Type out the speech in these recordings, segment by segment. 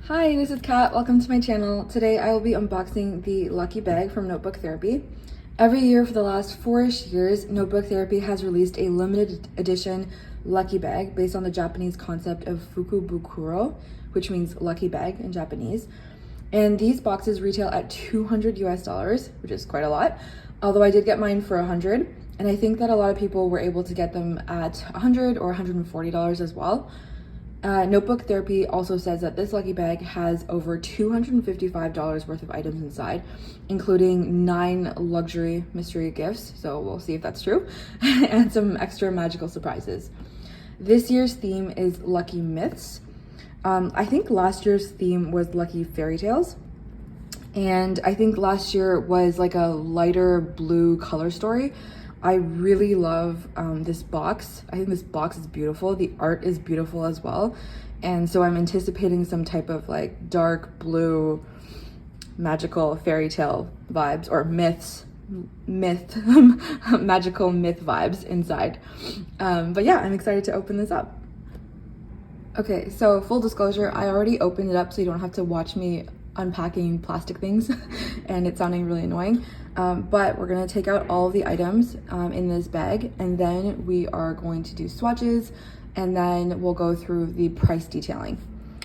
Hi, this is Kat. Welcome to my channel. Today I will be unboxing the Lucky Bag from Notebook Therapy. Every year for the last 4-ish years, Notebook Therapy has released a limited edition Lucky Bag based on the Japanese concept of Fukubukuro, which means lucky bag in Japanese. And these boxes retail at $200 US, which is quite a lot. Although I did get mine for $100, and I think that a lot of people were able to get them at $100 or $140 as well. Notebook Therapy also says that this lucky bag has over $255 worth of items inside, including 9 luxury mystery gifts, so we'll see if that's true, and some extra magical surprises. This year's theme is Lucky Myths. I think last year's theme was Lucky Fairy Tales, and I think last year was like a lighter blue color story. I really love this box. I think this box is beautiful. The art is beautiful as well. And so I'm anticipating some type of like dark blue magical fairy tale vibes or magical myth vibes inside. But yeah, I'm excited to open this up. Okay, so full disclosure, I already opened it up so you don't have to watch me unpacking plastic things and it's sounding really annoying. But we're gonna take out all of the items in this bag, and then we are going to do swatches, and then we'll go through the price detailing.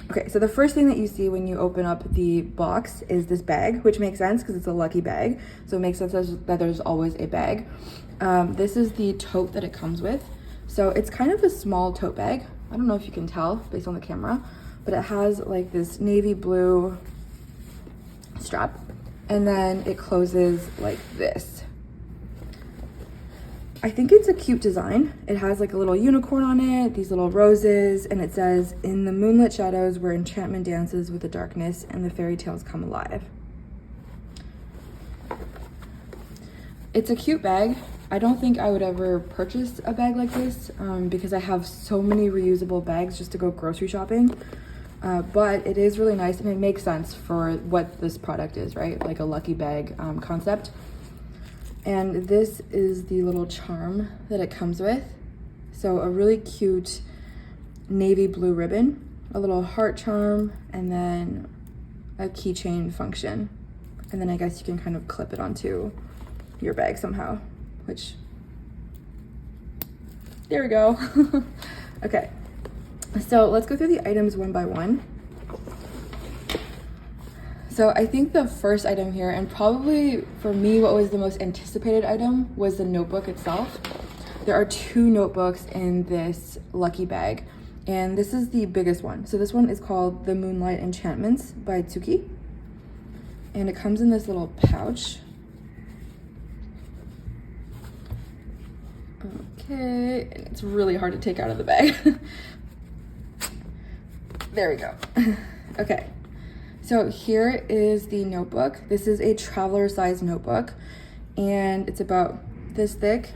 Okay, so the first thing that you see when you open up the box is this bag, which makes sense because it's a lucky bag. So it makes sense that there's always a bag. This is the tote that it comes with. So it's kind of a small tote bag. I don't know if you can tell based on the camera, but it has like this navy blue strap, and then it closes like this. I think it's a cute design. It has like a little unicorn on it, these little roses, and it says, "In the moonlit shadows where enchantment dances with the darkness and the fairy tales come alive." It's a cute bag. I don't think I would ever purchase a bag like this because I have so many reusable bags just to go grocery shopping. But it is really nice, and it makes sense for what this product is, right? Like a lucky bag concept. And this is the little charm that it comes with. So a really cute navy blue ribbon, a little heart charm, and then a keychain function. And then I guess you can kind of clip it onto your bag somehow, which, there we go. Okay. So let's go through the items one by one. So I think the first item here, and probably for me what was the most anticipated item, was the notebook itself. There are 2 notebooks in this lucky bag, and this is the biggest one. So this one is called The Moonlight Enchantments by Tote, and it comes in this little pouch. Okay, and it's really hard to take out of the bag. There we go. Okay, so here is the notebook. This is a traveler size notebook, and it's about this thick.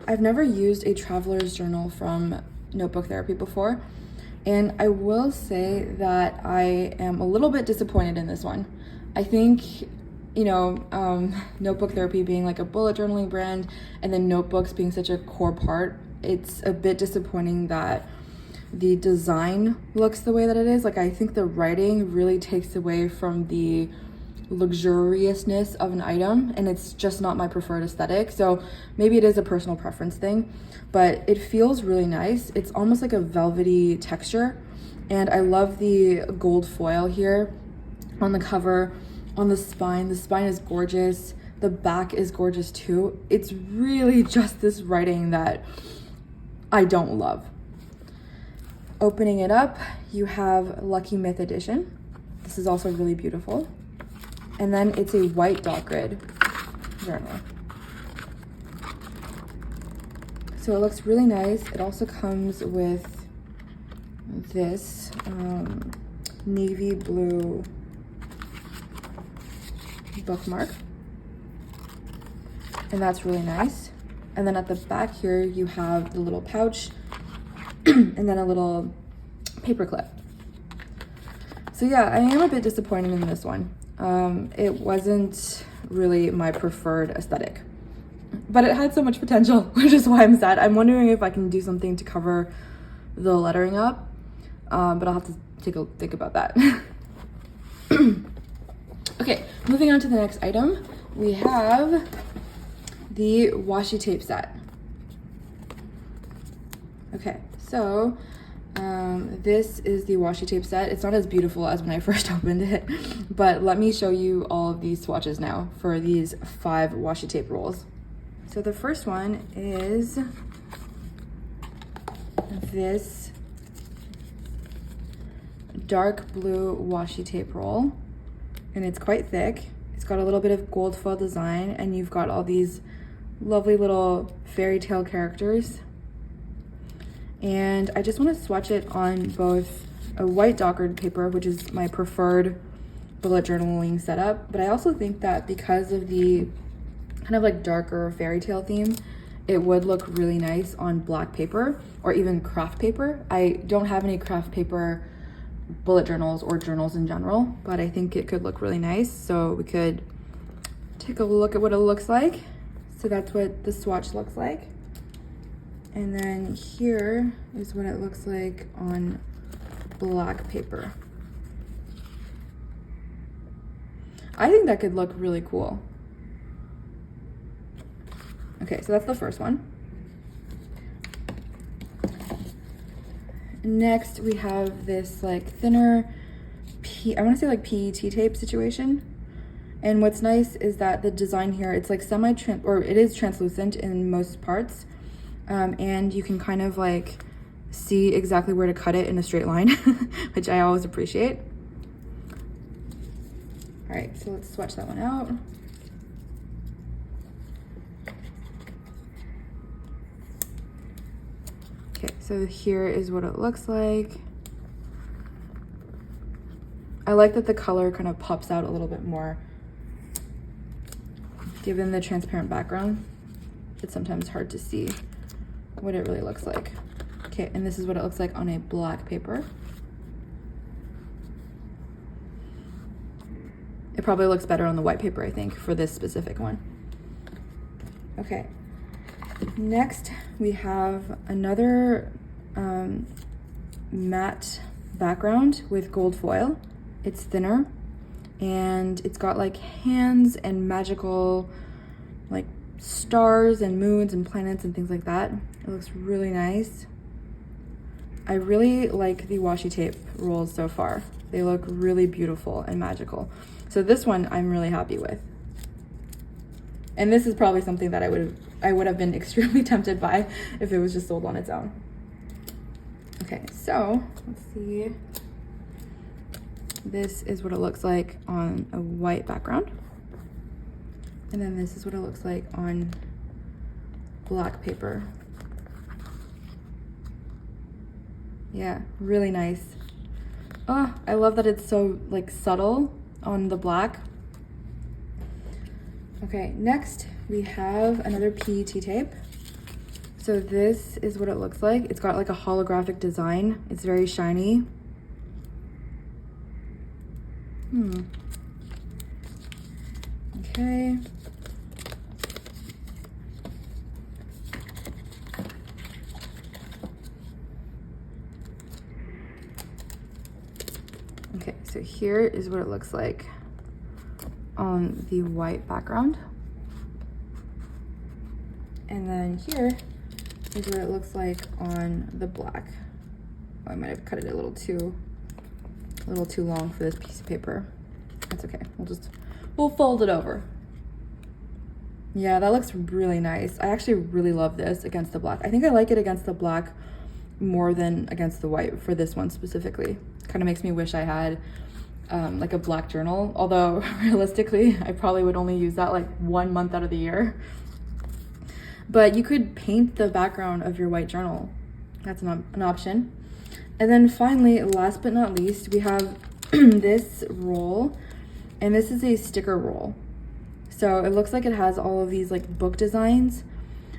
I've never used a traveler's journal from Notebook Therapy before, and I will say that I am a little bit disappointed in this one. I think, you know, Notebook Therapy being like a bullet journaling brand, and then notebooks being such a core part, it's a bit disappointing that the design looks the way that it is. Like, I think the writing really takes away from the luxuriousness of an item, and it's just not my preferred aesthetic. So maybe it is a personal preference thing, but it feels really nice. It's almost like a velvety texture, and I love the gold foil here on the cover. On the spine is gorgeous. The back is gorgeous too. It's really just this writing that I don't love. Opening it up, you have Lucky Myth Edition. This is also really beautiful. And then it's a white dot grid journal. So it looks really nice. It also comes with this navy blue bookmark. And that's really nice. And then at the back here, you have the little pouch and then a little paper clip. So yeah, I am a bit disappointed in this one. It wasn't really my preferred aesthetic, but it had so much potential, which is why I'm sad. I'm wondering if I can do something to cover the lettering up, but I'll have to think about that. Okay, moving on to the next item, we have the washi tape set. Okay, so this is the washi tape set. It's not as beautiful as when I first opened it, but let me show you all of these swatches now for these 5 washi tape rolls. So the first one is this dark blue washi tape roll, and it's quite thick. It's got a little bit of gold foil design, and you've got all these lovely little fairy tale characters. And I just want to swatch it on both a white dockered paper, which is my preferred bullet journaling setup, but I also think that because of the kind of like darker fairy tale theme, it would look really nice on black paper or even craft paper. I don't have any craft paper bullet journals or journals in general, but I think it could look really nice. So we could take a look at what it looks like. So that's what the swatch looks like. And then here is what it looks like on black paper. I think that could look really cool. Okay, so that's the first one. Next, we have this like thinner, I want to say like PET tape situation. And what's nice is that the design here, it's like it is translucent in most parts. And you can kind of like see exactly where to cut it in a straight line, which I always appreciate. All right, so let's swatch that one out. Okay, so here is what it looks like. I like that the color kind of pops out a little bit more. Given the transparent background, it's sometimes hard to see what it really looks like. Okay, and this is what it looks like on a black paper. It probably looks better on the white paper, I think, for this specific one. Okay, next we have another matte background with gold foil. It's thinner, and it's got like hands and magical like stars and moons and planets and things like that. It looks really nice. I really like the washi tape rolls so far. They look really beautiful and magical. So this one I'm really happy with. And this is probably something that I would have been extremely tempted by if it was just sold on its own. Okay, so let's see. This is what it looks like on a white background. And then this is what it looks like on black paper. Yeah, really nice. Oh, I love that it's so like subtle on the black. Okay, next we have another PET tape. So this is what it looks like. It's got like a holographic design. It's very shiny. Okay. Okay, so here is what it looks like on the white background. And then here is what it looks like on the black. Oh, I might have cut it a little too long for this piece of paper. That's okay, we'll fold it over. Yeah, that looks really nice. I actually really love this against the black. I think I like it against the black more than against the white for this one specifically. Kind of makes me wish I had like a black journal, although realistically I probably would only use that like 1 month out of the year. But you could paint the background of your white journal. That's an option. And then finally, last but not least, we have this roll, and this is a sticker roll. So it looks like it has all of these like book designs.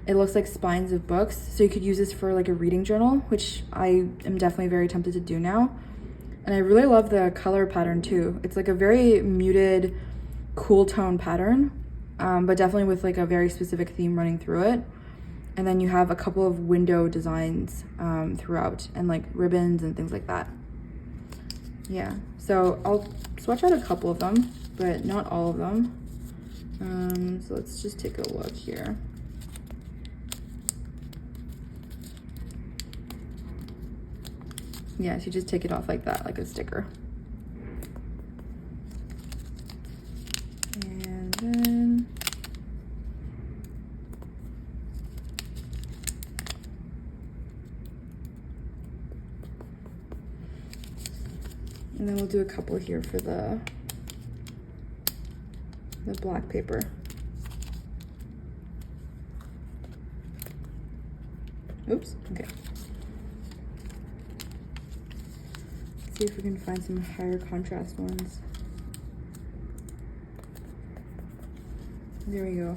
It looks like spines of books. So you could use this for like a reading journal, which I am definitely very tempted to do now. And I really love the color pattern too. It's like a very muted, cool tone pattern, but definitely with like a very specific theme running through it. And then you have a couple of window designs throughout, and like ribbons and things like that. Yeah, So I'll swatch out a couple of them, but not all of them. So let's just take a look here. Yeah, so you just take it off like that, like a sticker. And then we'll do a couple here for the black paper. Oops, okay. Let's see if we can find some higher contrast ones. There we go.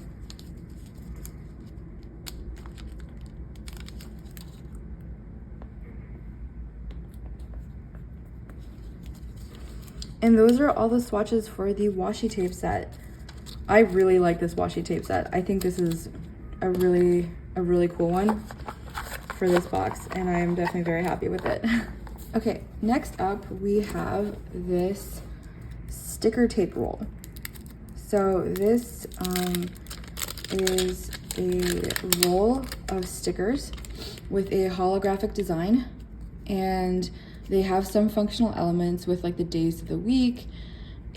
And those are all the swatches for the washi tape set. I really like this washi tape set. I think this is a really cool one for this box, and I am definitely very happy with it. Okay, next up we have this sticker tape roll. So this is a roll of stickers with a holographic design, and they have some functional elements with like the days of the week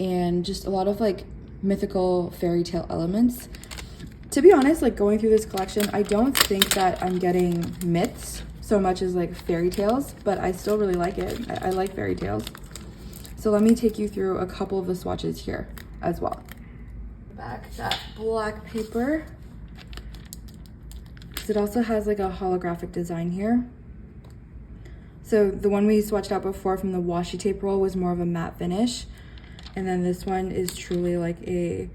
and just a lot of like mythical fairy tale elements. To be honest, like going through this collection, I don't think that I'm getting myths so much as like fairy tales, but I still really like it. I like fairy tales. So let me take you through a couple of the swatches here as well. Back that black paper, because it also has like a holographic design here. So the one we swatched out before from the washi tape roll was more of a matte finish. And then this one is truly like a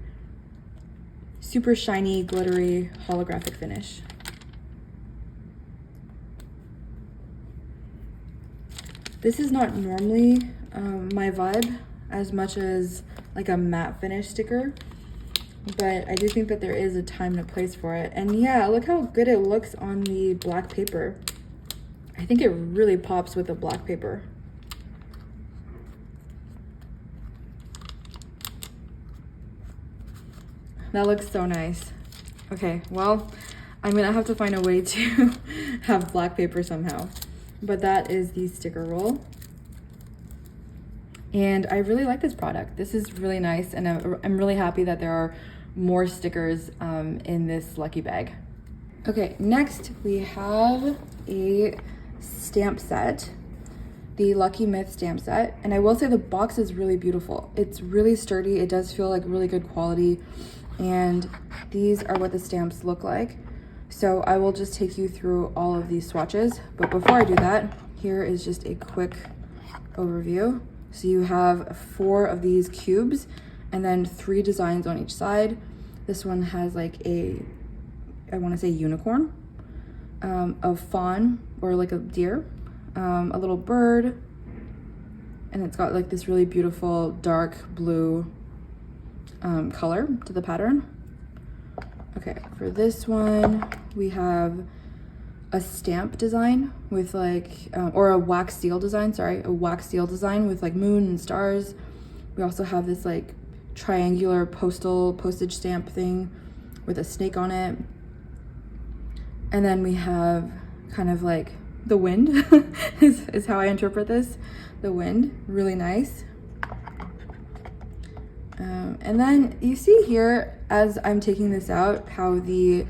super shiny, glittery, holographic finish. This is not normally my vibe as much as like a matte finish sticker, but I do think that there is a time and a place for it. And yeah, look how good it looks on the black paper. I think it really pops with the black paper. That looks so nice. Okay, well, I'm gonna have to find a way to have black paper somehow. But that is the sticker roll. And I really like this product. This is really nice, and I'm really happy that there are more stickers in this lucky bag. Okay, next we have a stamp set, the Lucky Myth stamp set. And I will say the box is really beautiful. It's really sturdy. It does feel like really good quality. And these are what the stamps look like. So I will just take you through all of these swatches. But before I do that, here is just a quick overview. So you have 4 of these cubes and then 3 designs on each side. This one has like a, I want to say unicorn, a fawn or like a deer, a little bird, and it's got like this really beautiful dark blue color to the pattern. Okay, for this one, we have a stamp design with like, or a wax seal design, sorry, a wax seal design with like moon and stars. We also have this like triangular postage stamp thing with a snake on it. And then we have kind of like the wind is how I interpret this. The wind, really nice. And then you see here, as I'm taking this out, how the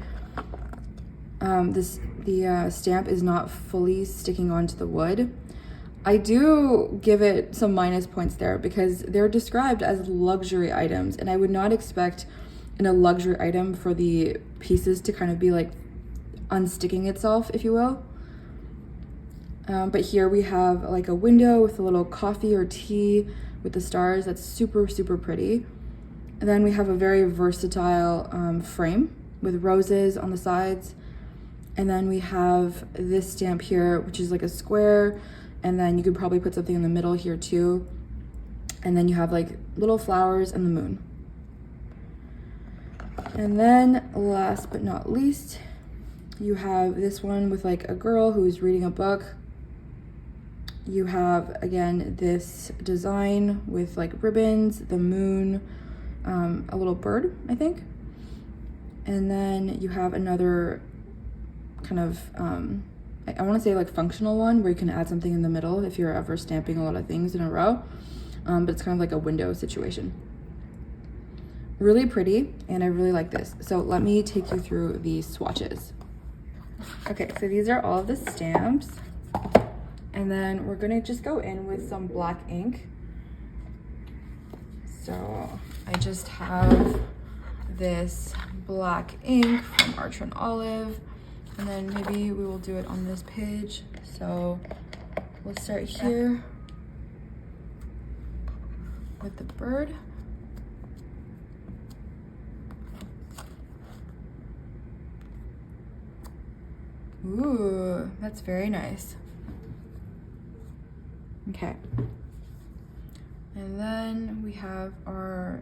stamp is not fully sticking onto the wood. I do give it some minus points there because they're described as luxury items, and I would not expect in a luxury item for the pieces to kind of be like unsticking itself, if you will. But here we have like a window with a little coffee or tea with the stars. That's super, super pretty. And then we have a very versatile frame with roses on the sides. And then we have this stamp here, which is like a square. And then you could probably put something in the middle here too. And then you have like little flowers and the moon. And then last but not least, you have this one with like a girl who's reading a book. you have, again, this design with like ribbons, the moon, a little bird, I think. And then you have another kind of, I want to say like functional one where you can add something in the middle if you're ever stamping a lot of things in a row. But it's kind of like a window situation. Really pretty, and I really like this. So let me take you through the swatches. Okay, so these are all of the stamps. And then we're gonna just go in with some black ink. So I just have this black ink from Archer and Olive, and then maybe we will do it on this page. So we'll start here with the bird. Ooh, that's very nice. Okay. And then we have our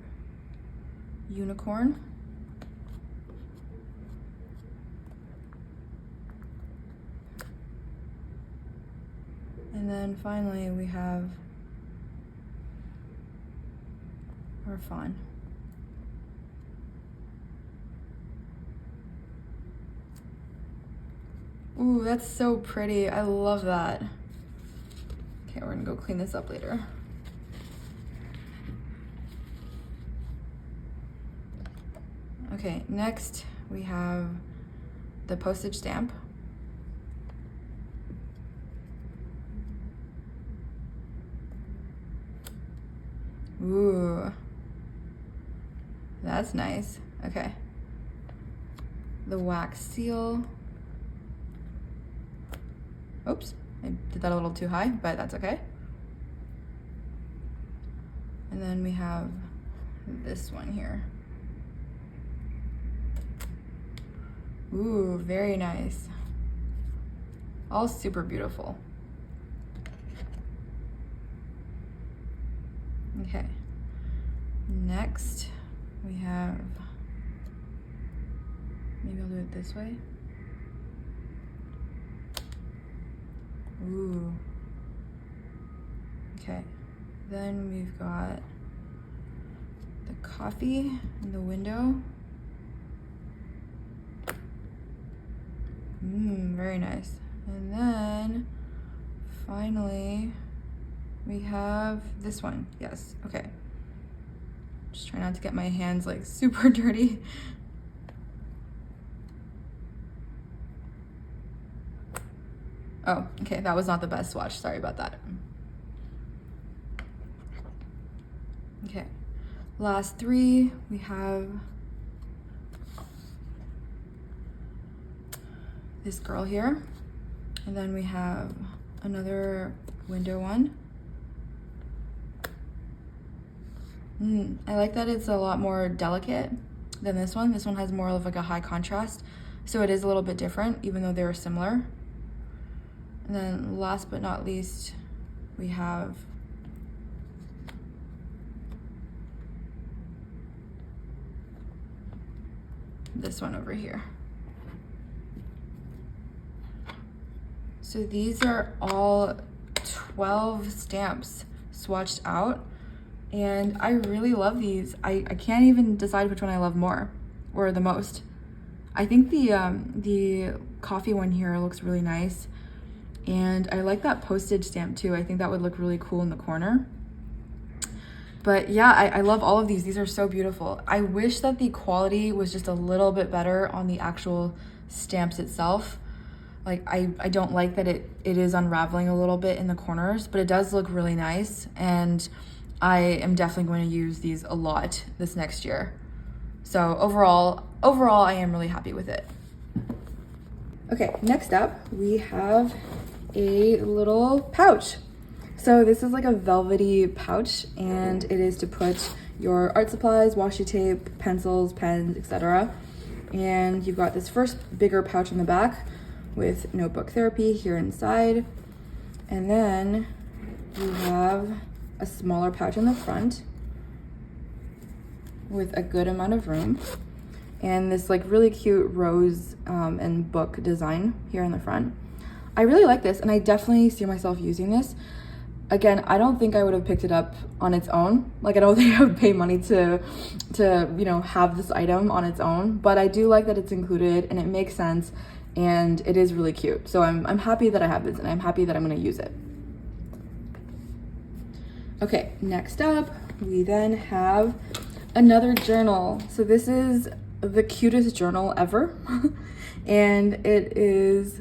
unicorn. And then finally we have our fawn. Ooh, that's so pretty. I love that. Okay, we're gonna go clean this up later. Okay, next we have the postage stamp. Ooh, that's nice. Okay. The wax seal. Oops, I did that a little too high, but that's okay. And then we have this one here. Ooh, very nice. All super beautiful. Okay, next we have, maybe I'll do it this way. Ooh. Okay, then we've got the coffee in the window. Very nice. And then finally we have this one. Yes, okay. Just try not to get my hands like super dirty. Oh, okay, that was not the best swatch. Sorry about that. Okay, last three, we have this girl here, and then we have another window one. I like that it's a lot more delicate than this one. This one has more of like a high contrast, so it is a little bit different, even though they're similar. And then last but not least, we have this one over here. So these are all 12 stamps swatched out, and I really love these. I can't even decide which one I love more or the most. I think the coffee one here looks really nice. And I like that postage stamp too. I think that would look really cool in the corner. But yeah, I love all of these. These are so beautiful. I wish that the quality was just a little bit better on the actual stamps itself. Like I don't like that it is unraveling a little bit in the corners, but it does look really nice. And I am definitely going to use these a lot this next year. So overall, I am really happy with it. Okay, next up we have a little pouch. So this is like a velvety pouch, and it is to put your art supplies, washi tape, pencils, pens, etc. And you've got this first bigger pouch in the back with notebook therapy here inside. And then you have a smaller pouch in the front with a good amount of room. And this like really cute rose and book design here in the front. I really like this, and I definitely see myself using this. Again, I don't think I would have picked it up on its own. Like, I don't think I would pay money to you know, have this item on its own, but I do like that it's included and it makes sense and it is really cute. So I'm happy that I have this, and I'm happy that I'm gonna use it. Okay, next up, we then have another journal. So this is the cutest journal ever. And it is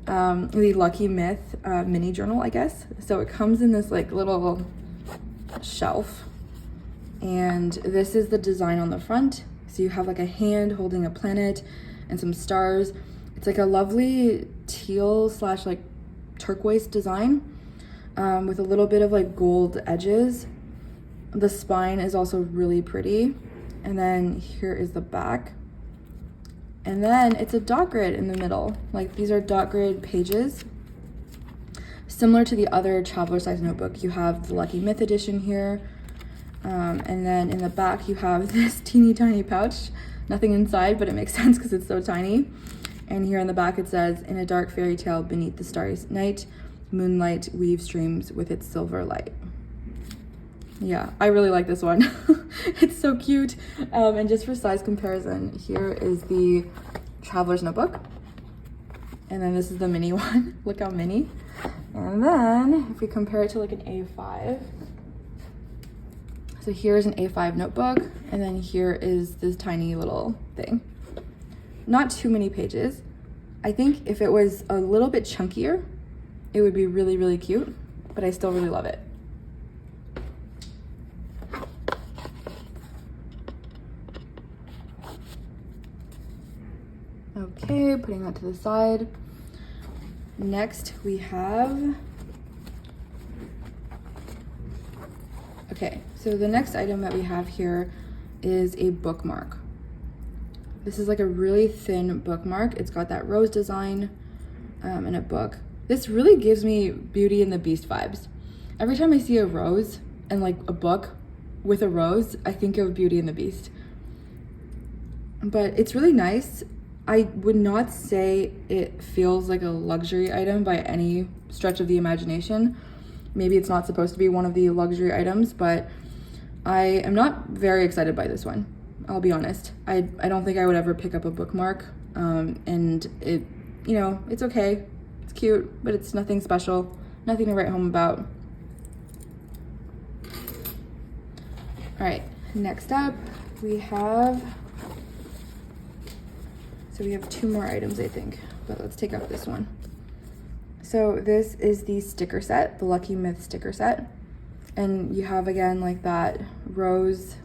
the Lucky Myth mini journal, I guess. So it comes in this like little shelf, and this is the design on the front. So you have like a hand holding a planet and some stars. It's like a lovely teal slash like turquoise design with a little bit of like gold edges. The spine is also really pretty. And then here is the back. And then it's a dot grid in the middle. Like, these are dot grid pages. Similar to the other traveler size notebook, you have the Lucky Myth edition here. And then in the back, you have this teeny tiny pouch. Nothing inside, but it makes sense because it's so tiny. And here in the back, it says, "In a dark fairy tale beneath the starry night, moonlight weaves streams with its silver light." Yeah, I really like this one. It's so cute. And just for size comparison, here is the traveler's notebook. And then this is the mini one. Look how mini. And then if we compare it to like an A5. So here's an A5 notebook. And then here is this tiny little thing. Not too many pages. I think if it was a little bit chunkier, it would be really, really cute. But I still really love it. Okay, putting that to the side. Next we have, okay, so the next item that we have here is a bookmark. This is like a really thin bookmark. It's got that rose design in a book. This really gives me Beauty and the Beast vibes. Every time I see a rose and like a book with a rose, I think of Beauty and the Beast. But it's really nice. I would not say it feels like a luxury item by any stretch of the imagination. Maybe it's not supposed to be one of the luxury items, but I am not very excited by this one. I'll be honest. I don't think I would ever pick up a bookmark. And it, you know, it's okay. It's cute, but it's nothing special. Nothing to write home about. All right, next up we have, so we have two more items, I think, but let's take out this one. So this is the sticker set, the Lucky Myth sticker set. And you have, again, like that rose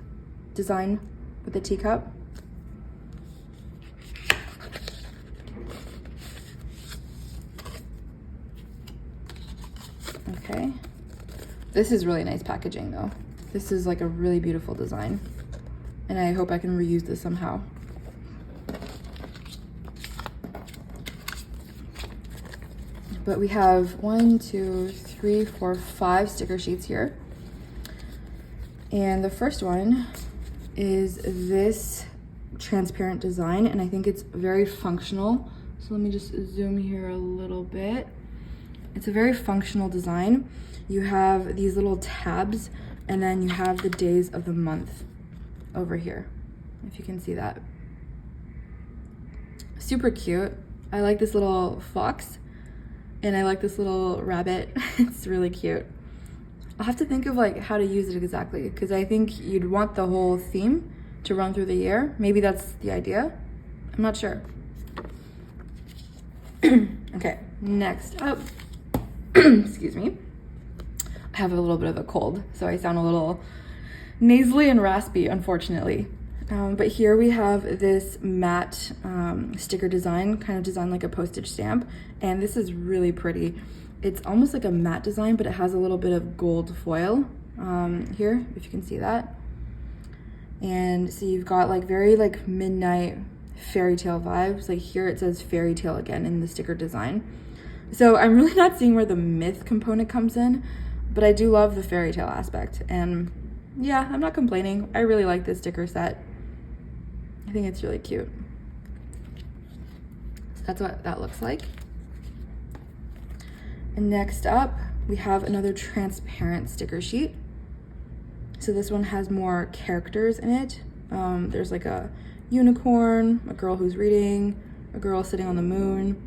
design with the teacup. Okay. This is really nice packaging though. This is like a really beautiful design. And I hope I can reuse this somehow. But we have 1, 2, 3, 4, 5 sticker sheets here. And the first one is this transparent design, and I think it's very functional. So let me just zoom here a little bit. It's a very functional design. You have these little tabs, and then you have the days of the month over here, if you can see that. Super cute. I like this little fox. And I like this little rabbit. It's really cute. I'll have to think of like how to use it exactly, because I think you'd want the whole theme to run through the year. Maybe that's the idea. I'm not sure. Okay, next up, excuse me. I have a little bit of a cold, so I sound a little nasally and raspy, unfortunately. But here we have this matte sticker design, kind of designed like a postage stamp. And this is really pretty. It's almost like a matte design, but it has a little bit of gold foil here, if you can see that. And so you've got like very like midnight fairy tale vibes. Like here it says fairy tale again in the sticker design. So I'm really not seeing where the myth component comes in, but I do love the fairy tale aspect. And yeah, I'm not complaining. I really like this sticker set. I think it's really cute. So that's what that looks like. And next up, we have another transparent sticker sheet. So this one has more characters in it. There's like a unicorn, a girl who's reading, a girl sitting on the moon,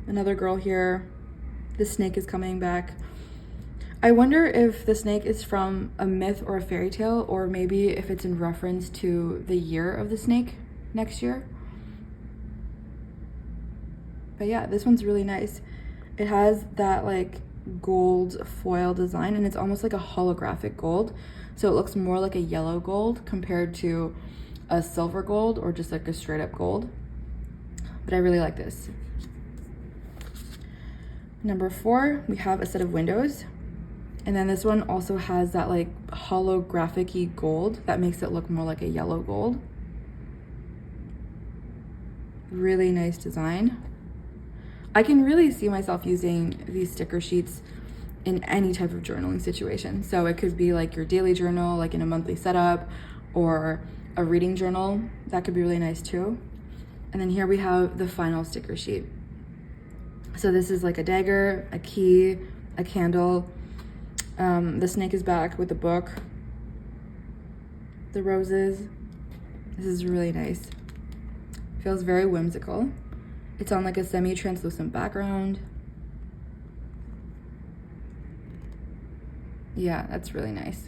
another girl here. The snake is coming back. I wonder if the snake is from a myth or a fairy tale, or maybe if it's in reference to the year of the snake next year. But yeah, this one's really nice. It has that like gold foil design, and it's almost like a holographic gold. So it looks more like a yellow gold compared to a silver gold or just like a straight up gold. But I really like this. Number 4, we have a set of windows. And then this one also has that like holographic-y gold that makes it look more like a yellow gold. Really nice design. I can really see myself using these sticker sheets in any type of journaling situation. So it could be like your daily journal, like in a monthly setup, or a reading journal. That could be really nice too. And then here we have the final sticker sheet. So this is like a dagger, a key, a candle. The snake is back with the book. The roses. This is really nice. Feels very whimsical. It's on like a semi-translucent background. Yeah, that's really nice.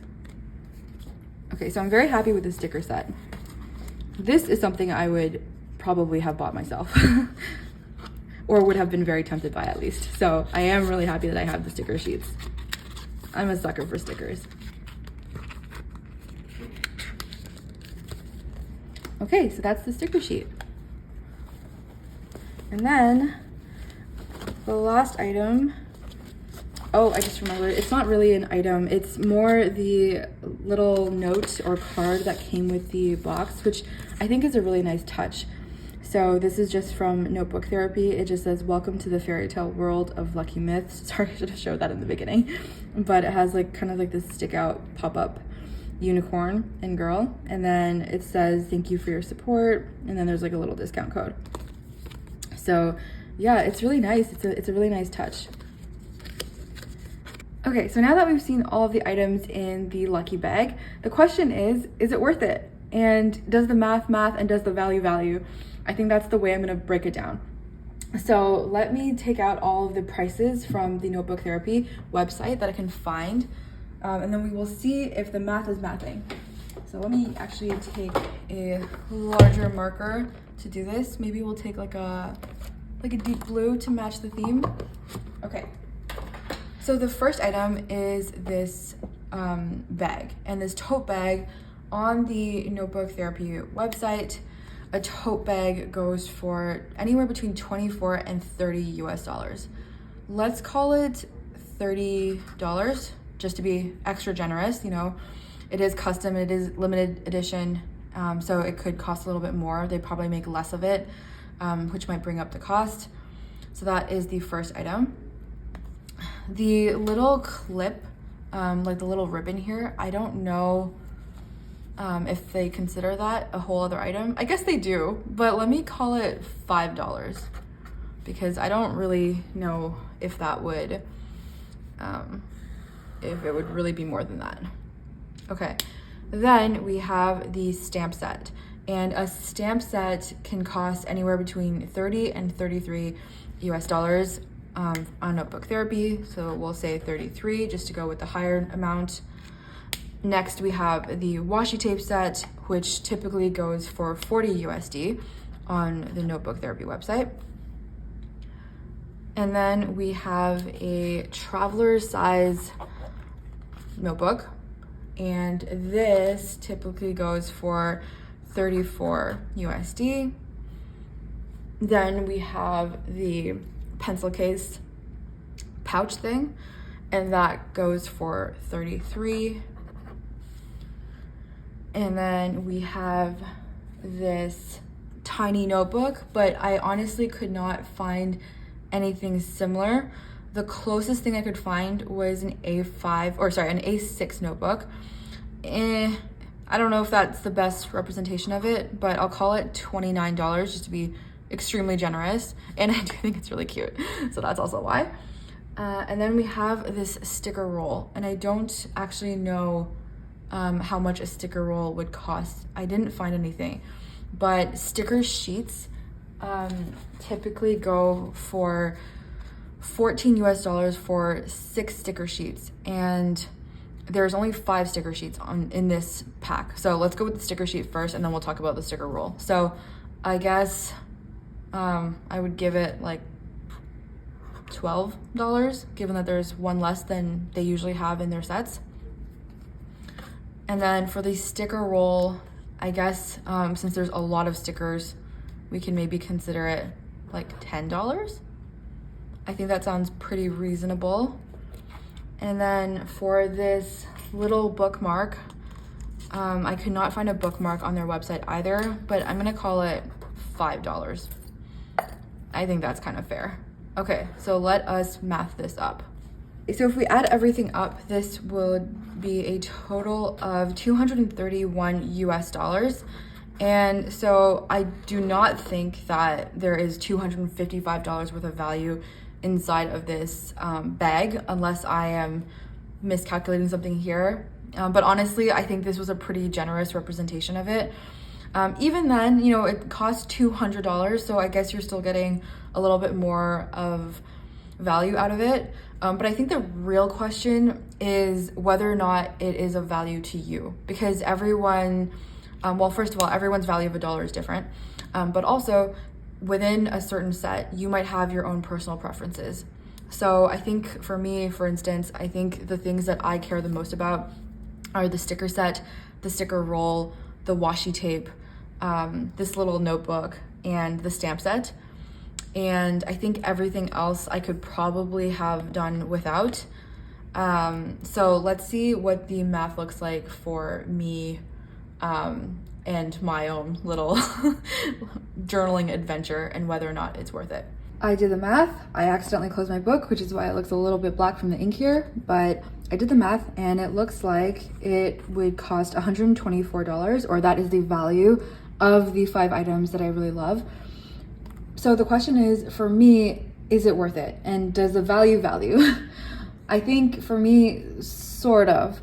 Okay, so I'm very happy with the sticker set. This is something I would probably have bought myself. Or would have been very tempted by at least. So I am really happy that I have the sticker sheets. I'm a sucker for stickers. Okay, so that's the sticker sheet. And then the last item, oh, I just remembered, it's not really an item, it's more the little note or card that came with the box, which I think is a really nice touch. So this is just from Notebook Therapy. It just says, "Welcome to the fairy tale world of lucky myths." Sorry, I should have showed that in the beginning. But it has like kind of like this stick out pop-up unicorn and girl. And then it says, "Thank you for your support." And then there's like a little discount code. So yeah, it's really nice. It's a really nice touch. Okay, so now that we've seen all of the items in the lucky bag, the question is it worth it? And does the math and does the value? I think that's the way I'm gonna break it down. So let me take out all of the prices from the Notebook Therapy website that I can find, and then we will see if the math is mathing. So let me actually take a larger marker to do this. Maybe we'll take like a deep blue to match the theme. Okay. So the first item is this bag, and this tote bag on the Notebook Therapy website. A tote bag goes for anywhere between $24 and $30 US. Let's call it $30 just to be extra generous. You know, it is custom, it is limited edition, so it could cost a little bit more. They probably make less of it, which might bring up the cost. So that is the first item. The little clip, like the little ribbon here, I don't know if they consider that a whole other item. I guess they do, but let me call it $5 because I don't really know if that would, if it would really be more than that. Okay, then we have the stamp set, and a stamp set can cost anywhere between $30 and $33 US on Notebook Therapy, so we'll say 33 just to go with the higher amount. Next, we have the washi tape set, which typically goes for 40 USD on the Notebook Therapy website. And then we have a traveler size notebook, and this typically goes for 34 USD. Then we have the pencil case pouch thing, and that goes for 33. And then we have this tiny notebook, but I honestly could not find anything similar. The closest thing I could find was an A6 notebook. I don't know if that's the best representation of it, but I'll call it $29 just to be extremely generous, and I do think it's really cute, so that's also why. And then we have this sticker roll, and I don't actually know how much a sticker roll would cost. I didn't find anything, but sticker sheets typically go for $14 US for 6 sticker sheets, and there's only 5 sticker sheets in this pack. So let's go with the sticker sheet first, and then we'll talk about the sticker roll. So I guess I would give it like $12, given that there's one less than they usually have in their sets. And then for the sticker roll, I guess since there's a lot of stickers, we can maybe consider it like $10. I think that sounds pretty reasonable. And then for this little bookmark, I could not find a bookmark on their website either, but I'm gonna call it $5. I think that's kind of fair. Okay, so let us math this up. So if we add everything up, this would be a total of $231 US. And so I do not think that there is $255 worth of value inside of this bag, unless I am miscalculating something here. But honestly, I think this was a pretty generous representation of it. Even then, you know, it cost $200, so I guess you're still getting a little bit more of value out of it. But I think the real question is whether or not it is of value to you, because everyone, well, first of all, everyone's value of $1 is different, but also within a certain set, you might have your own personal preferences. So I think for me, for instance, I think the things that I care the most about are the sticker set, the sticker roll, the washi tape, this little notebook, and the stamp set. And I think everything else I could probably have done without. So let's see what the math looks like for me and my own little journaling adventure, and whether or not it's worth it. I did the math. I accidentally closed my book, which is why it looks a little bit black from the ink here, but I did the math and it looks like it would cost $124, or that is the value of the 5 items that I really love. So the question is, for me, is it worth it? And does the value? I think for me, sort of.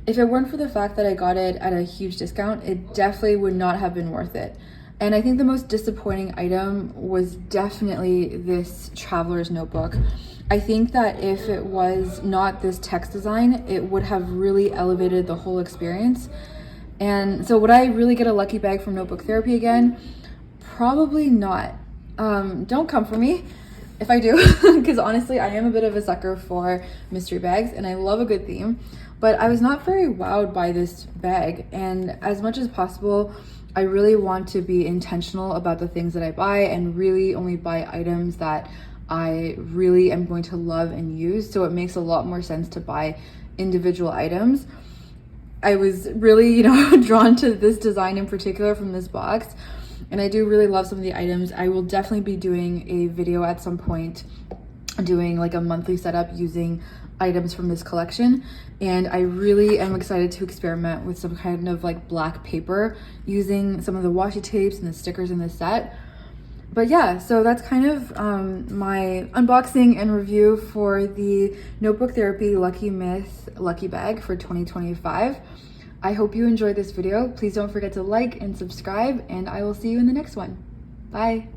If it weren't for the fact that I got it at a huge discount, it definitely would not have been worth it. And I think the most disappointing item was definitely this traveler's notebook. I think that if it was not this text design, it would have really elevated the whole experience. And so would I really get a lucky bag from Notebook Therapy again? Probably not. Don't come for me if I do, because honestly, I am a bit of a sucker for mystery bags and I love a good theme, but I was not very wowed by this bag. And as much as possible, I really want to be intentional about the things that I buy and really only buy items that I really am going to love and use. So it makes a lot more sense to buy individual items. I was really, drawn to this design in particular from this box. And I do really love some of the items. I will definitely be doing a video at some point, doing like a monthly setup using items from this collection. And I really am excited to experiment with some kind of like black paper using some of the washi tapes and the stickers in this set. But yeah, so that's kind of my unboxing and review for the Notebook Therapy Lucky Myth Lucky Bag for 2025. I hope you enjoyed this video. Please don't forget to like and subscribe, and I will see you in the next one. Bye.